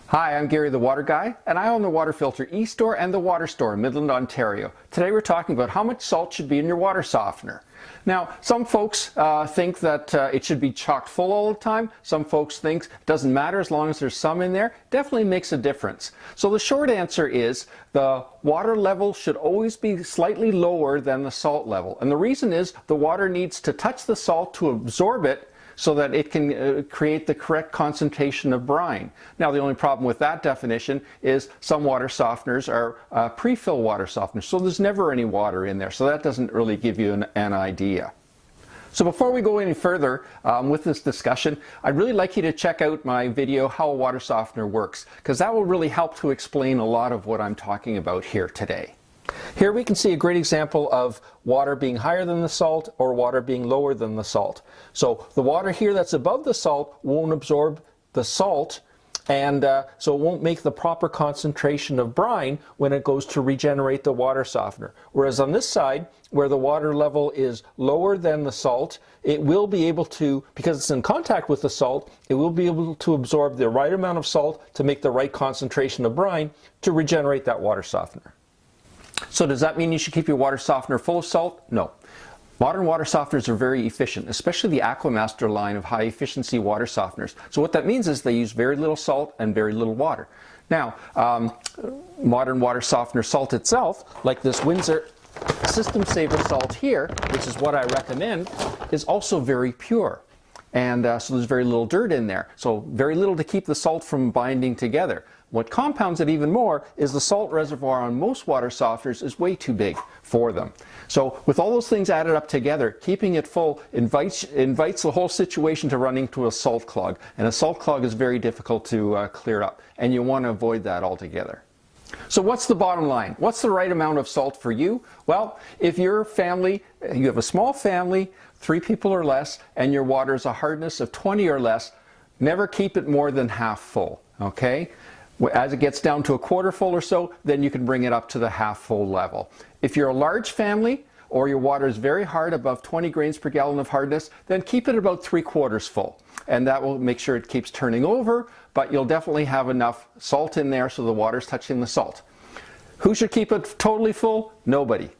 Hi, I'm Gary the Water Guy, and I own the Water Filter e-store and the Water Store in Midland, Ontario. Today we're talking about how much salt should be in your water softener. Now, some folks think that it should be chock full all the time. Some folks think it doesn't matter as long as there's some in there. Definitely makes a difference. So the short answer is the water level should always be slightly lower than the salt level. And the reason is the water needs to touch the salt to absorb it so that it can create the correct concentration of brine. Now, the only problem with that definition is some water softeners are pre-fill water softeners, so there's never any water in there, so that doesn't really give you an idea. So before we go any further with this discussion, I'd really like you to check out my video, How a Water Softener Works, because that will really help to explain a lot of what I'm talking about here today. Here we can see a great example of water being higher than the salt or water being lower than the salt. So the water here that's above the salt won't absorb the salt, and so it won't make the proper concentration of brine when it goes to regenerate the water softener. Whereas on this side, where the water level is lower than the salt, it will be able to, because it's in contact with the salt, it will be able to absorb the right amount of salt to make the right concentration of brine to regenerate that water softener. So does that mean you should keep your water softener full of salt? No. Modern water softeners are very efficient, especially the Aquamaster line of high efficiency water softeners. So what that means is they use very little salt and very little water. Now, modern water softener salt itself, like this Windsor System Saver salt here, which is what I recommend, is also very pure. And so there's very little dirt in there. So very little to keep the salt from binding together. What compounds it even more is the salt reservoir on most water softeners is way too big for them. So with all those things added up together, keeping it full invites the whole situation to run into a salt clog. And a salt clog is very difficult to clear up. And you want to avoid that altogether. So what's the bottom line? What's the right amount of salt for you? Well, if your family, you have a small family, 3 people or less, and your water is a hardness of 20 or less, never keep it more than half full, okay? As it gets down to a quarter full or so, then you can bring it up to the half full level. If you're a large family, or your water is very hard, above 20 grains per gallon of hardness, then keep it about 3/4 full. And that will make sure it keeps turning over, but you'll definitely have enough salt in there so the water's touching the salt. Who should keep it totally full? Nobody.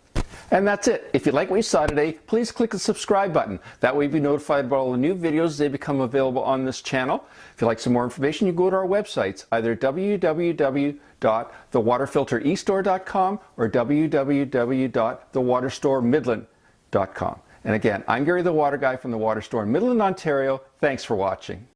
And that's it. If you like what you saw today, please click the subscribe button. That way you'll be notified about all the new videos as they become available on this channel. If you'd like some more information, you go to our websites, either www.thewaterfiltereastore.com or www.thewaterstoremidland.com. And again, I'm Gary the Water Guy from the Water Store in Midland, Ontario. Thanks for watching.